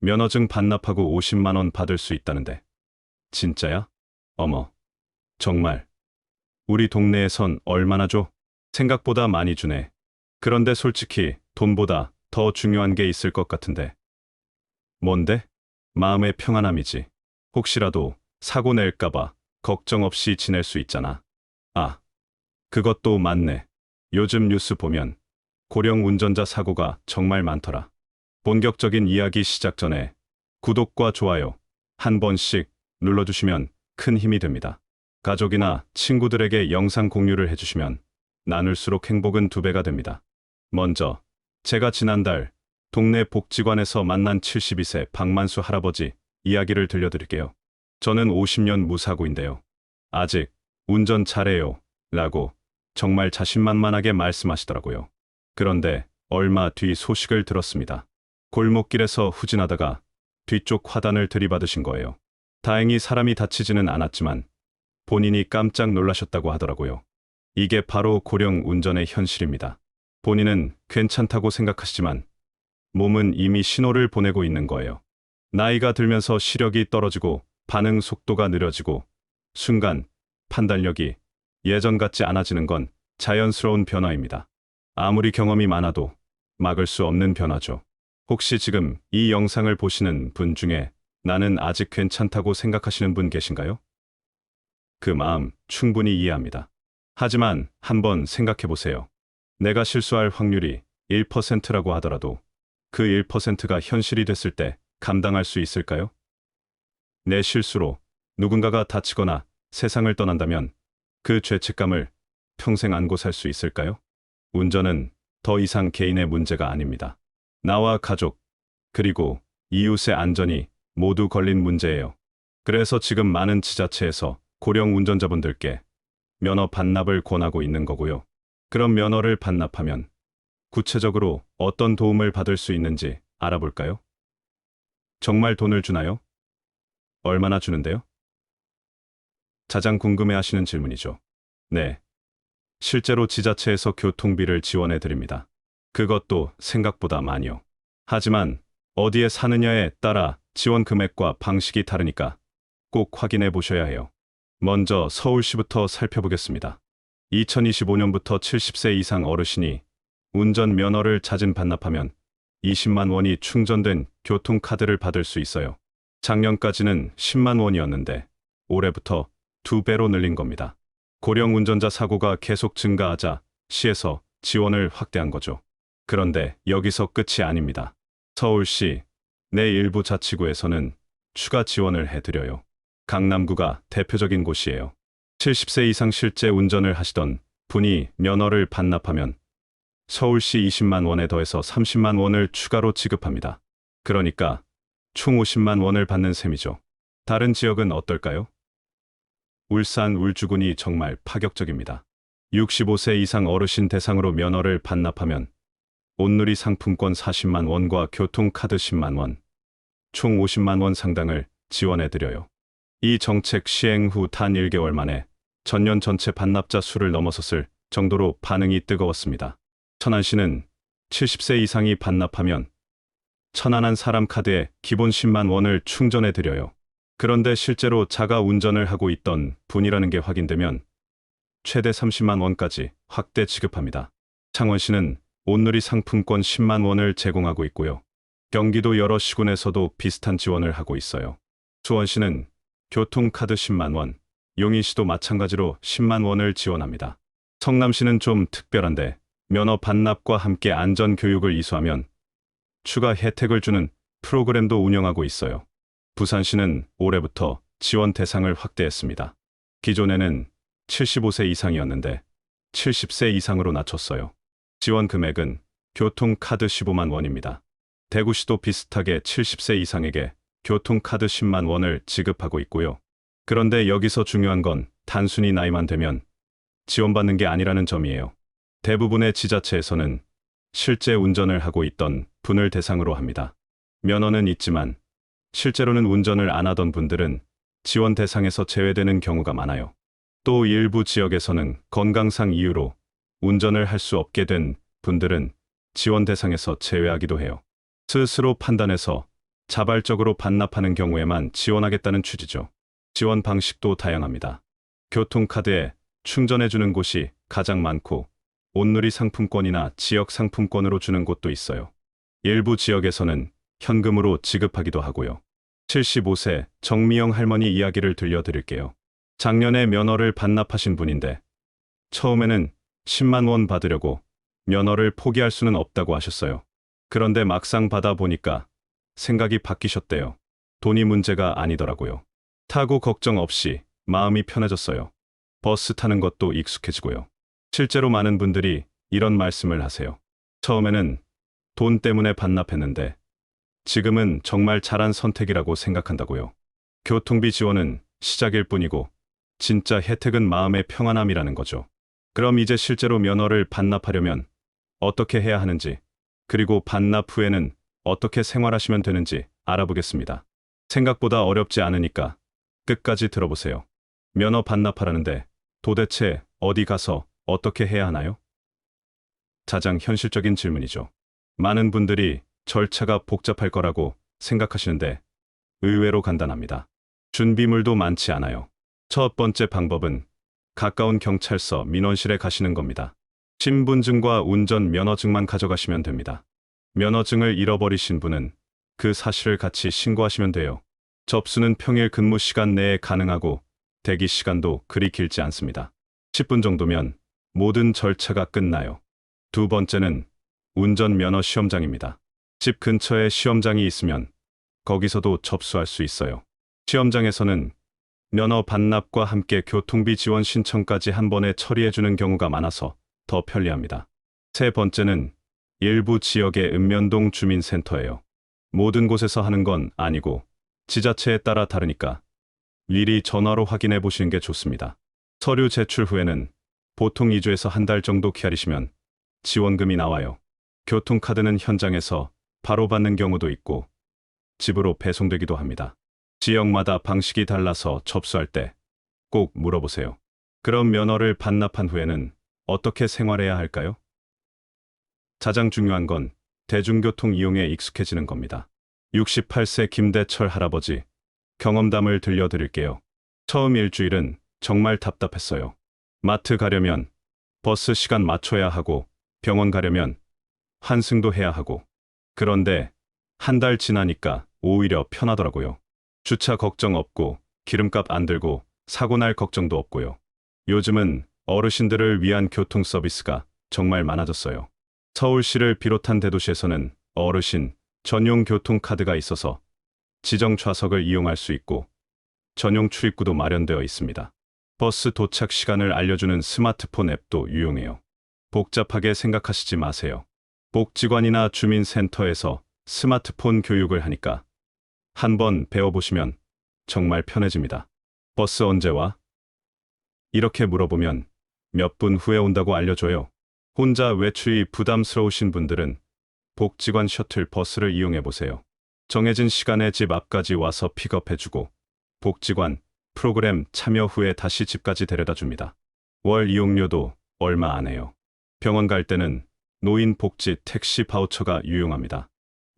면허증 반납하고 50만 원 받을 수 있다는데. 진짜야? 어머, 정말. 우리 동네에선 얼마나 줘? 생각보다 많이 주네. 그런데 솔직히 돈보다 더 중요한 게 있을 것 같은데. 뭔데? 마음의 평안함이지. 혹시라도 사고 낼까봐 걱정 없이 지낼 수 있잖아. 아, 그것도 맞네. 요즘 뉴스 보면 고령 운전자 사고가 정말 많더라. 본격적인 이야기 시작 전에 구독과 좋아요 한 번씩 눌러주시면 큰 힘이 됩니다. 가족이나 친구들에게 영상 공유를 해주시면 나눌수록 행복은 2배가 됩니다. 먼저 제가 지난달 동네 복지관에서 만난 72세 박만수 할아버지 이야기를 들려드릴게요. 저는 50년 무사고인데요. 아직 운전 잘해요 라고 정말 자신만만하게 말씀하시더라고요. 그런데 얼마 뒤 소식을 들었습니다. 골목길에서 후진하다가 뒤쪽 화단을 들이받으신 거예요. 다행히 사람이 다치지는 않았지만 본인이 깜짝 놀라셨다고 하더라고요. 이게 바로 고령 운전의 현실입니다. 본인은 괜찮다고 생각하시지만 몸은 이미 신호를 보내고 있는 거예요. 나이가 들면서 시력이 떨어지고 반응 속도가 느려지고 순간 판단력이 예전 같지 않아지는 건 자연스러운 변화입니다. 아무리 경험이 많아도 막을 수 없는 변화죠. 혹시 지금 이 영상을 보시는 분 중에 나는 아직 괜찮다고 생각하시는 분 계신가요? 그 마음 충분히 이해합니다. 하지만 한번 생각해 보세요. 내가 실수할 확률이 1%라고 하더라도 그 1%가 현실이 됐을 때 감당할 수 있을까요? 내 실수로 누군가가 다치거나 세상을 떠난다면 그 죄책감을 평생 안고 살 수 있을까요? 운전은 더 이상 개인의 문제가 아닙니다. 나와 가족, 그리고 이웃의 안전이 모두 걸린 문제예요. 그래서 지금 많은 지자체에서 고령 운전자분들께 면허 반납을 권하고 있는 거고요. 그럼 면허를 반납하면 구체적으로 어떤 도움을 받을 수 있는지 알아볼까요? 정말 돈을 주나요? 얼마나 주는데요? 가장 궁금해하시는 질문이죠. 네. 실제로 지자체에서 교통비를 지원해 드립니다. 그것도 생각보다 많이요. 하지만 어디에 사느냐에 따라 지원 금액과 방식이 다르니까 꼭 확인해 보셔야 해요. 먼저 서울시부터 살펴보겠습니다. 2025년부터 70세 이상 어르신이 운전 면허를 자진 반납하면 20만 원이 충전된 교통카드를 받을 수 있어요. 작년까지는 10만 원이었는데 올해부터 2배로 늘린 겁니다. 고령 운전자 사고가 계속 증가하자 시에서 지원을 확대한 거죠. 그런데 여기서 끝이 아닙니다. 서울시 내 일부 자치구에서는 추가 지원을 해드려요. 강남구가 대표적인 곳이에요. 70세 이상 실제 운전을 하시던 분이 면허를 반납하면 서울시 20만 원에 더해서 30만 원을 추가로 지급합니다. 그러니까 총 50만 원을 받는 셈이죠. 다른 지역은 어떨까요? 울산 울주군이 정말 파격적입니다. 65세 이상 어르신 대상으로 면허를 반납하면 온누리 상품권 40만 원과 교통카드 10만 원, 총 50만 원 상당을 지원해드려요. 이 정책 시행 후 단 1개월 만에 전년 전체 반납자 수를 넘어섰을 정도로 반응이 뜨거웠습니다. 천안시는 70세 이상이 반납하면 천안한 사람 카드에 기본 10만 원을 충전해드려요. 그런데 실제로 자가 운전을 하고 있던 분이라는 게 확인되면 최대 30만 원까지 확대 지급합니다. 창원시는 온누리 상품권 10만 원을 제공하고 있고요. 경기도 여러 시군에서도 비슷한 지원을 하고 있어요. 수원시는 교통카드 10만 원, 용인시도 마찬가지로 10만 원을 지원합니다. 성남시는 좀 특별한데 면허 반납과 함께 안전교육을 이수하면 추가 혜택을 주는 프로그램도 운영하고 있어요. 부산시는 올해부터 지원 대상을 확대했습니다. 기존에는 75세 이상이었는데 70세 이상으로 낮췄어요. 지원 금액은 교통카드 15만 원입니다. 대구시도 비슷하게 70세 이상에게 교통카드 10만 원을 지급하고 있고요. 그런데 여기서 중요한 건 단순히 나이만 되면 지원받는 게 아니라는 점이에요. 대부분의 지자체에서는 실제 운전을 하고 있던 분을 대상으로 합니다. 면허는 있지만 실제로는 운전을 안 하던 분들은 지원 대상에서 제외되는 경우가 많아요. 또 일부 지역에서는 건강상 이유로 운전을 할 수 없게 된 분들은 지원 대상에서 제외하기도 해요. 스스로 판단해서 자발적으로 반납하는 경우에만 지원하겠다는 취지죠. 지원 방식도 다양합니다. 교통카드에 충전해주는 곳이 가장 많고 온누리 상품권이나 지역 상품권으로 주는 곳도 있어요. 일부 지역에서는 현금으로 지급하기도 하고요. 75세 정미영 할머니 이야기를 들려드릴게요. 작년에 면허를 반납하신 분인데 처음에는 10만 원 받으려고 면허를 포기할 수는 없다고 하셨어요. 그런데 막상 받아보니까 생각이 바뀌셨대요. 돈이 문제가 아니더라고요. 타고 걱정 없이 마음이 편해졌어요. 버스 타는 것도 익숙해지고요. 실제로 많은 분들이 이런 말씀을 하세요. 처음에는 돈 때문에 반납했는데 지금은 정말 잘한 선택이라고 생각한다고요. 교통비 지원은 시작일 뿐이고 진짜 혜택은 마음의 평안함이라는 거죠. 그럼 이제 실제로 면허를 반납하려면 어떻게 해야 하는지, 그리고 반납 후에는 어떻게 생활하시면 되는지 알아보겠습니다. 생각보다 어렵지 않으니까 끝까지 들어보세요. 면허 반납하라는데 도대체 어디 가서 어떻게 해야 하나요? 가장 현실적인 질문이죠. 많은 분들이 절차가 복잡할 거라고 생각하시는데 의외로 간단합니다. 준비물도 많지 않아요. 첫 번째 방법은 가까운 경찰서 민원실에 가시는 겁니다. 신분증과 운전 면허증만 가져가시면 됩니다. 면허증을 잃어버리신 분은 그 사실을 같이 신고하시면 돼요. 접수는 평일 근무 시간 내에 가능하고 대기 시간도 그리 길지 않습니다. 10분 정도면 모든 절차가 끝나요. 두 번째는 운전면허 시험장입니다. 집 근처에 시험장이 있으면 거기서도 접수할 수 있어요. 시험장에서는 면허 반납과 함께 교통비 지원 신청까지 한 번에 처리해주는 경우가 많아서 더 편리합니다. 세 번째는 일부 지역의 읍면동 주민센터예요. 모든 곳에서 하는 건 아니고 지자체에 따라 다르니까 미리 전화로 확인해 보시는 게 좋습니다. 서류 제출 후에는 보통 2주에서 한 달 정도 기다리시면 지원금이 나와요. 교통카드는 현장에서 바로 받는 경우도 있고 집으로 배송되기도 합니다. 지역마다 방식이 달라서 접수할 때 꼭 물어보세요. 그럼 면허를 반납한 후에는 어떻게 생활해야 할까요? 가장 중요한 건 대중교통 이용에 익숙해지는 겁니다. 68세 김대철 할아버지 경험담을 들려드릴게요. 처음 일주일은 정말 답답했어요. 마트 가려면 버스 시간 맞춰야 하고 병원 가려면 환승도 해야 하고, 그런데 한 달 지나니까 오히려 편하더라고요. 주차 걱정 없고 기름값 안 들고 사고 날 걱정도 없고요. 요즘은 어르신들을 위한 교통 서비스가 정말 많아졌어요. 서울시를 비롯한 대도시에서는 어르신 전용 교통카드가 있어서 지정 좌석을 이용할 수 있고 전용 출입구도 마련되어 있습니다. 버스 도착 시간을 알려주는 스마트폰 앱도 유용해요. 복잡하게 생각하시지 마세요. 복지관이나 주민센터에서 스마트폰 교육을 하니까 한번 배워보시면 정말 편해집니다. 버스 언제 와? 이렇게 물어보면 몇 분 후에 온다고 알려줘요. 혼자 외출이 부담스러우신 분들은 복지관 셔틀 버스를 이용해 보세요. 정해진 시간에 집 앞까지 와서 픽업해주고 복지관 프로그램 참여 후에 다시 집까지 데려다 줍니다. 월 이용료도 얼마 안 해요. 병원 갈 때는 노인 복지 택시 바우처가 유용합니다.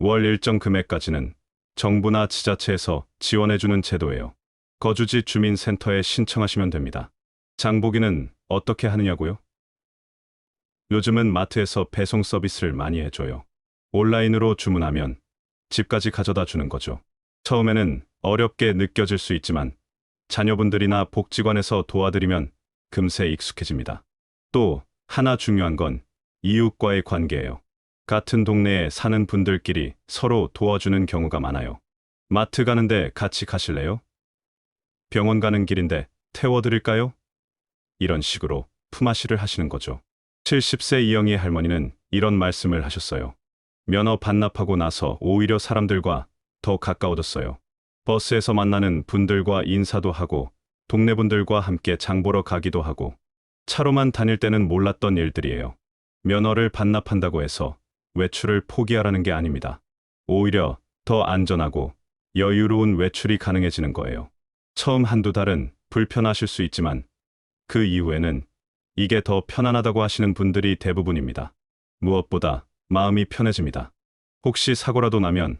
월 일정 금액까지는 정부나 지자체에서 지원해주는 제도예요. 거주지 주민센터에 신청하시면 됩니다. 장보기는 어떻게 하느냐고요? 요즘은 마트에서 배송 서비스를 많이 해줘요. 온라인으로 주문하면 집까지 가져다 주는 거죠. 처음에는 어렵게 느껴질 수 있지만 자녀분들이나 복지관에서 도와드리면 금세 익숙해집니다. 또 하나 중요한 건 이웃과의 관계예요. 같은 동네에 사는 분들끼리 서로 도와주는 경우가 많아요. 마트 가는데 같이 가실래요? 병원 가는 길인데 태워드릴까요? 이런 식으로 품앗이를 하시는 거죠. 70세 이영희 할머니는 이런 말씀을 하셨어요. 면허 반납하고 나서 오히려 사람들과 더 가까워졌어요. 버스에서 만나는 분들과 인사도 하고 동네 분들과 함께 장 보러 가기도 하고 차로만 다닐 때는 몰랐던 일들이에요. 면허를 반납한다고 해서 외출을 포기하라는 게 아닙니다. 오히려 더 안전하고 여유로운 외출이 가능해지는 거예요. 처음 한두 달은 불편하실 수 있지만 그 이후에는 이게 더 편안하다고 하시는 분들이 대부분입니다. 무엇보다 마음이 편해집니다. 혹시 사고라도 나면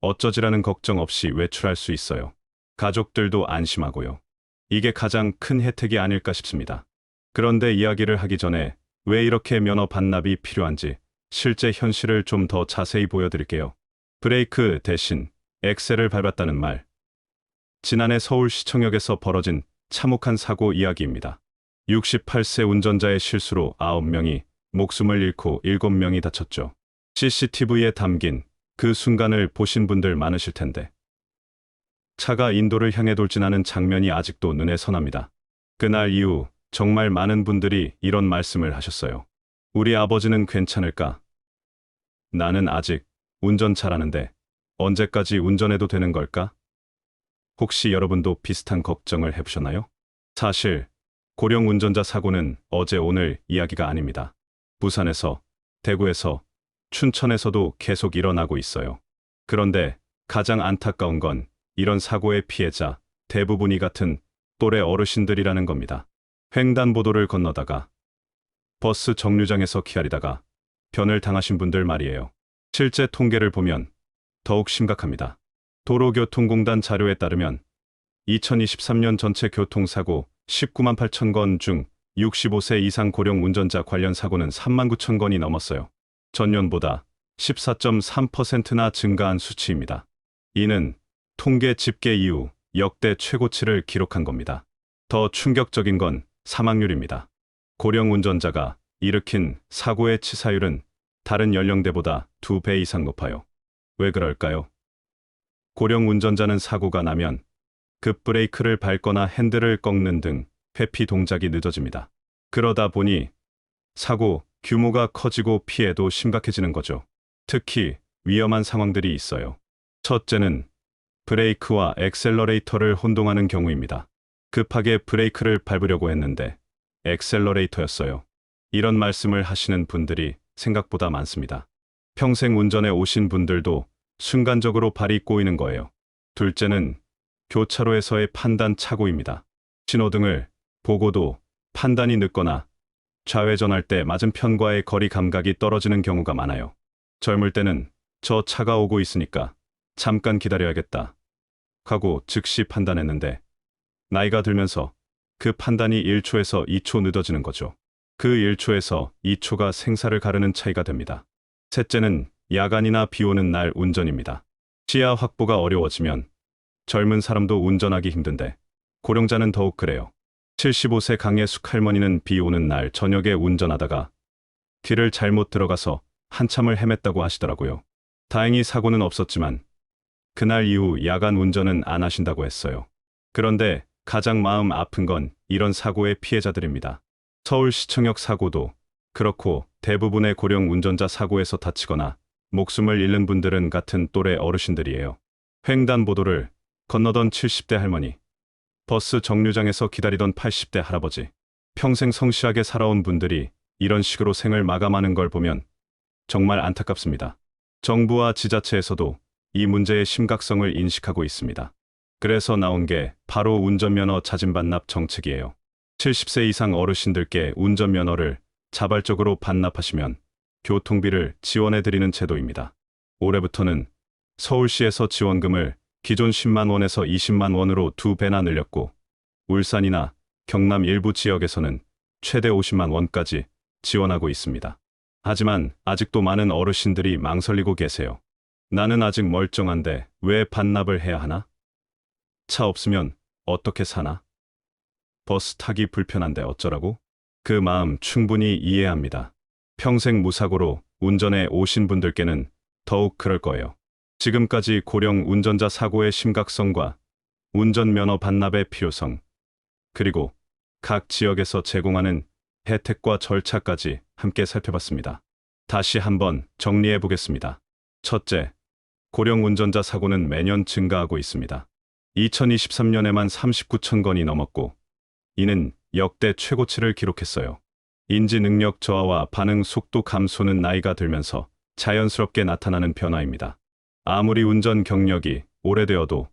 어쩌지라는 걱정 없이 외출할 수 있어요. 가족들도 안심하고요. 이게 가장 큰 혜택이 아닐까 싶습니다. 그런데 이야기를 하기 전에 왜 이렇게 면허 반납이 필요한지 실제 현실을 좀 더 자세히 보여드릴게요. 브레이크 대신 엑셀을 밟았다는 말. 지난해 서울시청역에서 벌어진 참혹한 사고 이야기입니다. 68세 운전자의 실수로 9명이 목숨을 잃고 7명이 다쳤죠. CCTV에 담긴 그 순간을 보신 분들 많으실 텐데 차가 인도를 향해 돌진하는 장면이 아직도 눈에 선합니다. 그날 이후 정말 많은 분들이 이런 말씀을 하셨어요. 우리 아버지는 괜찮을까? 나는 아직 운전 잘하는데 언제까지 운전해도 되는 걸까? 혹시 여러분도 비슷한 걱정을 해보셨나요? 사실 고령 운전자 사고는 어제 오늘 이야기가 아닙니다. 부산에서, 대구에서, 춘천에서도 계속 일어나고 있어요. 그런데 가장 안타까운 건 이런 사고의 피해자 대부분이 같은 또래 어르신들이라는 겁니다. 횡단보도를 건너다가 버스 정류장에서 기다리다가 변을 당하신 분들 말이에요. 실제 통계를 보면 더욱 심각합니다. 도로교통공단 자료에 따르면 2023년 전체 교통사고 19만 8천 건 중 65세 이상 고령 운전자 관련 사고는 3만 9천 건이 넘었어요. 전년보다 14.3%나 증가한 수치입니다. 이는 통계 집계 이후 역대 최고치를 기록한 겁니다. 더 충격적인 건 사망률입니다. 고령 운전자가 일으킨 사고의 치사율은 다른 연령대보다 2배 이상 높아요. 왜 그럴까요? 고령 운전자는 사고가 나면 급 브레이크를 밟거나 핸들을 꺾는 등 회피 동작이 늦어집니다. 그러다 보니 사고 규모가 커지고 피해도 심각해지는 거죠. 특히 위험한 상황들이 있어요. 첫째는 브레이크와 엑셀러레이터를 혼동하는 경우입니다. 급하게 브레이크를 밟으려고 했는데 엑셀러레이터였어요. 이런 말씀을 하시는 분들이 생각보다 많습니다. 평생 운전해 오신 분들도 순간적으로 발이 꼬이는 거예요. 둘째는 교차로에서의 판단 착오입니다. 신호등을 보고도 판단이 늦거나 좌회전할 때 맞은편과의 거리 감각이 떨어지는 경우가 많아요. 젊을 때는 저 차가 오고 있으니까 잠깐 기다려야겠다 하고 즉시 판단했는데 나이가 들면서 그 판단이 1초에서 2초 늦어지는 거죠. 그 1초에서 2초가 생사를 가르는 차이가 됩니다. 셋째는 야간이나 비 오는 날 운전입니다. 시야 확보가 어려워지면 젊은 사람도 운전하기 힘든데 고령자는 더욱 그래요. 75세 강예숙 할머니는 비 오는 날 저녁에 운전하다가 길을 잘못 들어가서 한참을 헤맸다고 하시더라고요. 다행히 사고는 없었지만 그날 이후 야간 운전은 안 하신다고 했어요. 그런데 가장 마음 아픈 건 이런 사고의 피해자들입니다. 서울시청역 사고도 그렇고 대부분의 고령 운전자 사고에서 다치거나 목숨을 잃는 분들은 같은 또래 어르신들이에요. 횡단보도를 건너던 70대 할머니, 버스 정류장에서 기다리던 80대 할아버지, 평생 성실하게 살아온 분들이 이런 식으로 생을 마감하는 걸 보면 정말 안타깝습니다. 정부와 지자체에서도 이 문제의 심각성을 인식하고 있습니다. 그래서 나온 게 바로 운전면허 자진 반납 정책이에요. 70세 이상 어르신들께 운전면허를 자발적으로 반납하시면 교통비를 지원해드리는 제도입니다. 올해부터는 서울시에서 지원금을 기존 10만 원에서 20만 원으로 2배나 늘렸고 울산이나 경남 일부 지역에서는 최대 50만 원까지 지원하고 있습니다. 하지만 아직도 많은 어르신들이 망설이고 계세요. 나는 아직 멀쩡한데 왜 반납을 해야 하나? 차 없으면 어떻게 사나? 버스 타기 불편한데 어쩌라고? 그 마음 충분히 이해합니다. 평생 무사고로 운전해 오신 분들께는 더욱 그럴 거예요. 지금까지 고령 운전자 사고의 심각성과 운전면허 반납의 필요성, 그리고 각 지역에서 제공하는 혜택과 절차까지 함께 살펴봤습니다. 다시 한번 정리해 보겠습니다. 첫째, 고령 운전자 사고는 매년 증가하고 있습니다. 2023년에만 39천 건이 넘었고, 이는 역대 최고치를 기록했어요. 인지 능력 저하와 반응 속도 감소는 나이가 들면서 자연스럽게 나타나는 변화입니다. 아무리 운전 경력이 오래되어도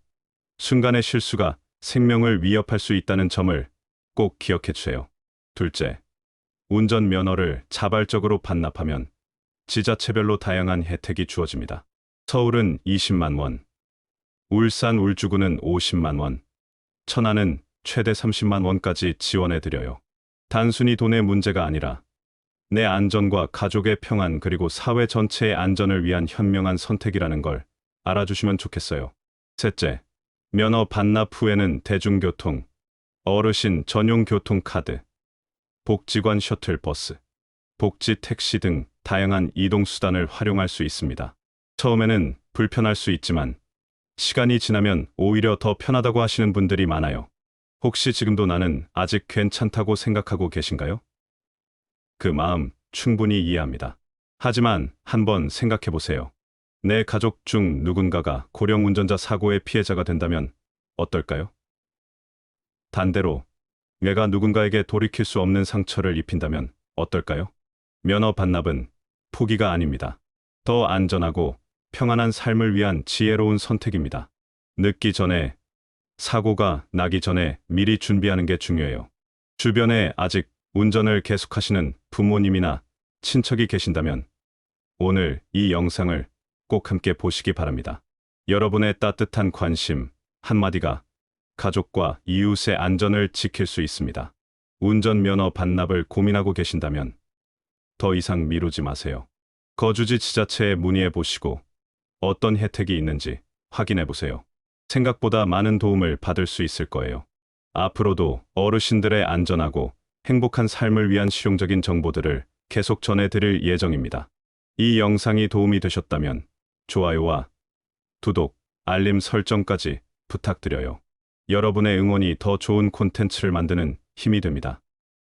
순간의 실수가 생명을 위협할 수 있다는 점을 꼭 기억해 주세요. 둘째, 운전면허를 자발적으로 반납하면 지자체별로 다양한 혜택이 주어집니다. 서울은 20만 원, 울산 울주군은 50만 원, 천안은 최대 30만 원까지 지원해 드려요. 단순히 돈의 문제가 아니라 내 안전과 가족의 평안 그리고 사회 전체의 안전을 위한 현명한 선택이라는 걸 알아주시면 좋겠어요. 셋째, 면허 반납 후에는 대중교통, 어르신 전용 교통카드, 복지관 셔틀버스, 복지 택시 등 다양한 이동수단을 활용할 수 있습니다. 처음에는 불편할 수 있지만 시간이 지나면 오히려 더 편하다고 하시는 분들이 많아요. 혹시 지금도 나는 아직 괜찮다고 생각하고 계신가요? 그 마음 충분히 이해합니다. 하지만 한번 생각해 보세요. 내 가족 중 누군가가 고령 운전자 사고의 피해자가 된다면 어떨까요? 반대로 내가 누군가에게 돌이킬 수 없는 상처를 입힌다면 어떨까요? 면허 반납은 포기가 아닙니다. 더 안전하고 평안한 삶을 위한 지혜로운 선택입니다. 늦기 전에, 사고가 나기 전에 미리 준비하는 게 중요해요. 주변에 아직 운전을 계속하시는 부모님이나 친척이 계신다면 오늘 이 영상을 꼭 함께 보시기 바랍니다. 여러분의 따뜻한 관심 한마디가 가족과 이웃의 안전을 지킬 수 있습니다. 운전면허 반납을 고민하고 계신다면 더 이상 미루지 마세요. 거주지 지자체에 문의해 보시고 어떤 혜택이 있는지 확인해 보세요. 생각보다 많은 도움을 받을 수 있을 거예요. 앞으로도 어르신들의 안전하고 행복한 삶을 위한 실용적인 정보들을 계속 전해드릴 예정입니다. 이 영상이 도움이 되셨다면 좋아요와 구독, 알림 설정까지 부탁드려요. 여러분의 응원이 더 좋은 콘텐츠를 만드는 힘이 됩니다.